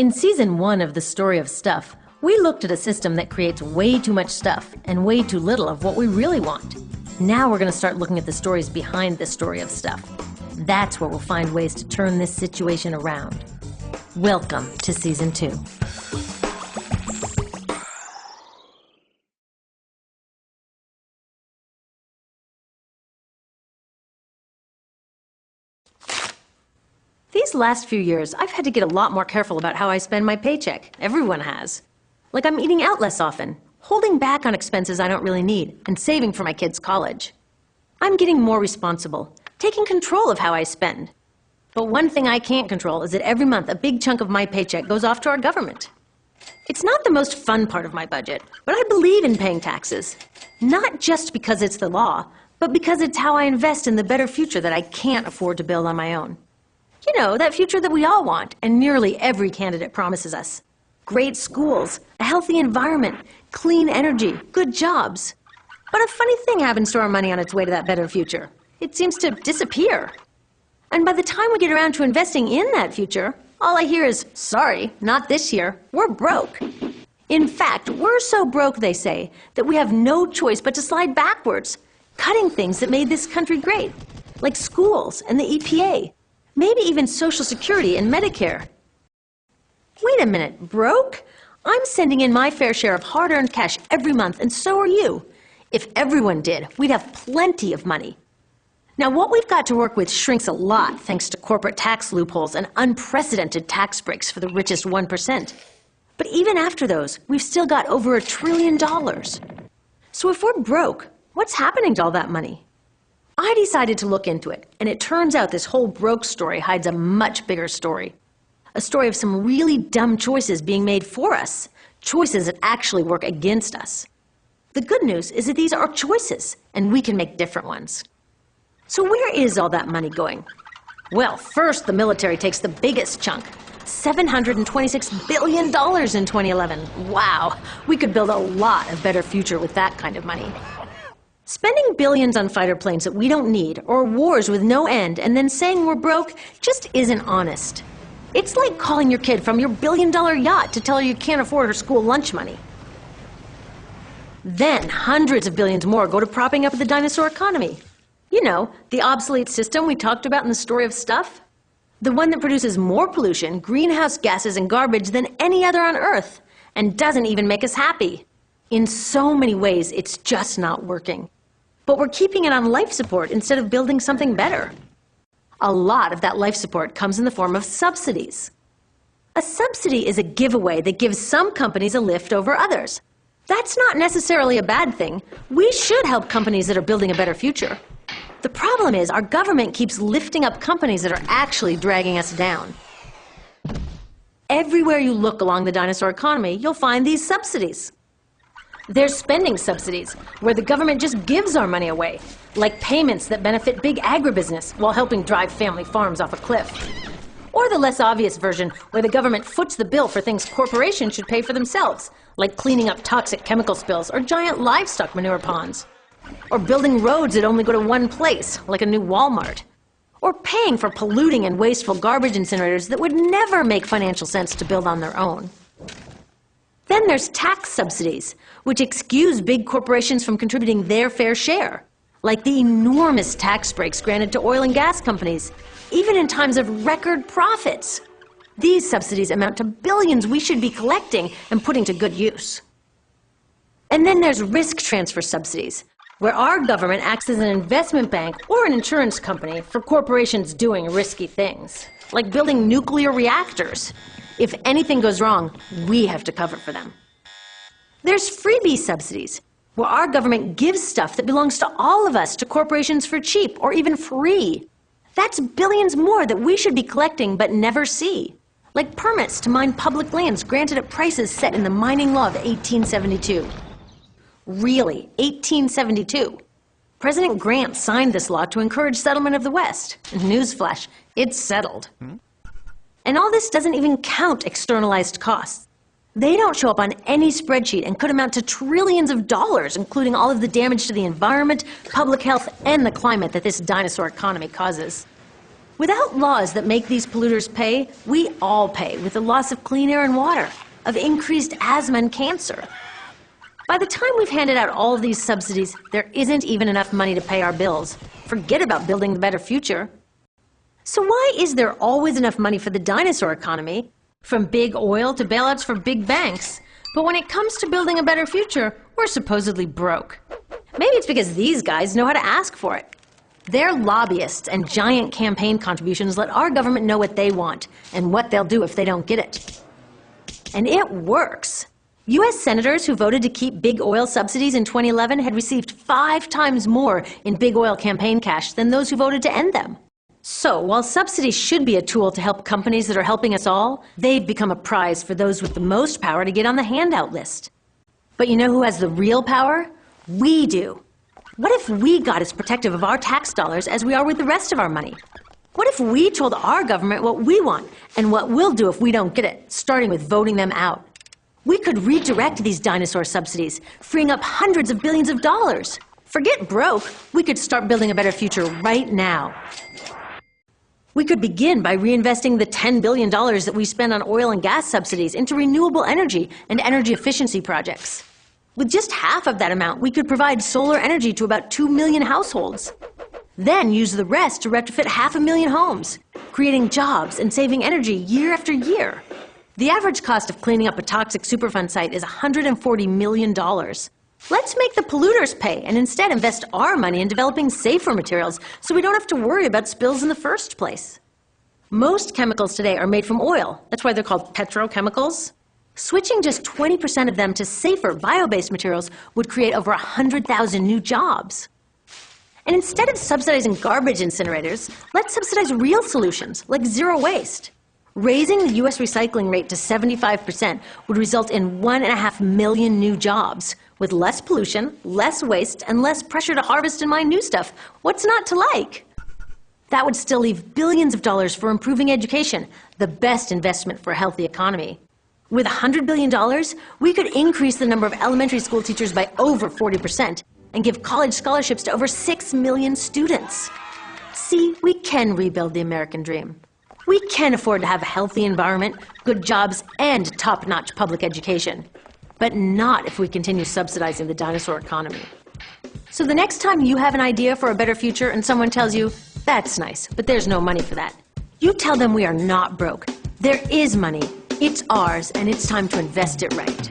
In Season 1 of The Story of Stuff, we looked at a system that creates way too much stuff and way too little of what we really want. Now we're going to start looking at the stories behind the story of stuff. That's where we'll find ways to turn this situation around. Welcome to Season 2. These last few years, I've had to get a lot more careful about how I spend my paycheck. Everyone has. Like I'm eating out less often, holding back on expenses I don't really need, and saving for my kids' college. I'm getting more responsible, taking control of how I spend. But one thing I can't control is that every month a big chunk of my paycheck goes off to our government. It's not the most fun part of my budget, but I believe in paying taxes. Not just because it's the law, but because it's how I invest in the better future that I can't afford to build on my own. You know, that future that we all want, and nearly every candidate promises us. Great schools, a healthy environment, clean energy, good jobs. But a funny thing happens to our money on its way to that better future. It seems to disappear. And by the time we get around to investing in that future, all I hear is, sorry, not this year, we're broke. In fact, we're so broke, they say, that we have no choice but to slide backwards, cutting things that made this country great, like schools and the EPA. Maybe even Social Security and Medicare. Wait a minute, broke? I'm sending in my fair share of hard-earned cash every month, and so are you. If everyone did, we'd have plenty of money. Now, what we've got to work with shrinks a lot thanks to corporate tax loopholes and unprecedented tax breaks for the richest 1%. But even after those, we've still got over $1 trillion. So if we're broke, what's happening to all that money? I decided to look into it, and it turns out this whole broke story hides a much bigger story. A story of some really dumb choices being made for us, choices that actually work against us. The good news is that these are choices, and we can make different ones. So where is all that money going? Well, first, the military takes the biggest chunk, $726 billion in 2011. Wow, we could build a lot of better future with that kind of money. Spending billions on fighter planes that we don't need, or wars with no end, and then saying we're broke just isn't honest. It's like calling your kid from your billion-dollar yacht to tell her you can't afford her school lunch money. Then hundreds of billions more go to propping up the dinosaur economy. You know, the obsolete system we talked about in the story of stuff? The one that produces more pollution, greenhouse gases, and garbage than any other on Earth, and doesn't even make us happy. In so many ways, it's just not working. But we're keeping it on life support instead of building something better. A lot of that life support comes in the form of subsidies. A subsidy is a giveaway that gives some companies a lift over others. That's not necessarily a bad thing. We should help companies that are building a better future. The problem is our government keeps lifting up companies that are actually dragging us down. Everywhere you look along the dinosaur economy, you'll find these subsidies. There's spending subsidies, where the government just gives our money away, like payments that benefit big agribusiness while helping drive family farms off a cliff. Or the less obvious version, where the government foots the bill for things corporations should pay for themselves, like cleaning up toxic chemical spills or giant livestock manure ponds. Or building roads that only go to one place, like a new Walmart. Or paying for polluting and wasteful garbage incinerators that would never make financial sense to build on their own. Then there's tax subsidies, which excuse big corporations from contributing their fair share, like the enormous tax breaks granted to oil and gas companies, even in times of record profits. These subsidies amount to billions we should be collecting and putting to good use. And then there's risk transfer subsidies, where our government acts as an investment bank or an insurance company for corporations doing risky things, like building nuclear reactors. If anything goes wrong, we have to cover for them. There's freebie subsidies, where our government gives stuff that belongs to all of us to corporations for cheap or even free. That's billions more that we should be collecting but never see, like permits to mine public lands granted at prices set in the mining law of 1872. Really, 1872. President Grant signed this law to encourage settlement of the West. Newsflash, it's settled. And all this doesn't even count externalized costs. They don't show up on any spreadsheet and could amount to trillions of dollars, including all of the damage to the environment, public health, and the climate that this dinosaur economy causes. Without laws that make these polluters pay, we all pay with the loss of clean air and water, of increased asthma and cancer. By the time we've handed out all of these subsidies, there isn't even enough money to pay our bills. Forget about building the better future. So why is there always enough money for the dinosaur economy, from big oil to bailouts for big banks, but when it comes to building a better future, we're supposedly broke? Maybe it's because these guys know how to ask for it. Their lobbyists and giant campaign contributions let our government know what they want and what they'll do if they don't get it. And it works. U.S. senators who voted to keep big oil subsidies in 2011 had received 5 times more in big oil campaign cash than those who voted to end them. So, while subsidies should be a tool to help companies that are helping us all, they've become a prize for those with the most power to get on the handout list. But you know who has the real power? We do. What if we got as protective of our tax dollars as we are with the rest of our money? What if we told our government what we want and what we'll do if we don't get it, starting with voting them out? We could redirect these dinosaur subsidies, freeing up hundreds of billions of dollars. Forget broke, we could start building a better future right now. We could begin by reinvesting the $10 billion that we spend on oil and gas subsidies into renewable energy and energy efficiency projects. With just half of that amount, we could provide solar energy to about 2 million households. Then use the rest to retrofit 500,000 homes, creating jobs and saving energy year after year. The average cost of cleaning up a toxic Superfund site is $140 million. Let's make the polluters pay and instead invest our money in developing safer materials so we don't have to worry about spills in the first place. Most chemicals today are made from oil. That's why they're called petrochemicals. Switching just 20% of them to safer bio-based materials would create over 100,000 new jobs. And instead of subsidizing garbage incinerators, let's subsidize real solutions like zero waste. Raising the U.S. recycling rate to 75% would result in 1.5 million new jobs, with less pollution, less waste, and less pressure to harvest and mine new stuff. What's not to like? That would still leave billions of dollars for improving education, the best investment for a healthy economy. With $100 billion, we could increase the number of elementary school teachers by over 40% and give college scholarships to over 6 million students. See, we can rebuild the American dream. We can afford to have a healthy environment, good jobs, and top-notch public education. But not if we continue subsidizing the dinosaur economy. So the next time you have an idea for a better future and someone tells you, "That's nice, but there's no money for that," you tell them we are not broke. There is money. It's ours, and it's time to invest it right.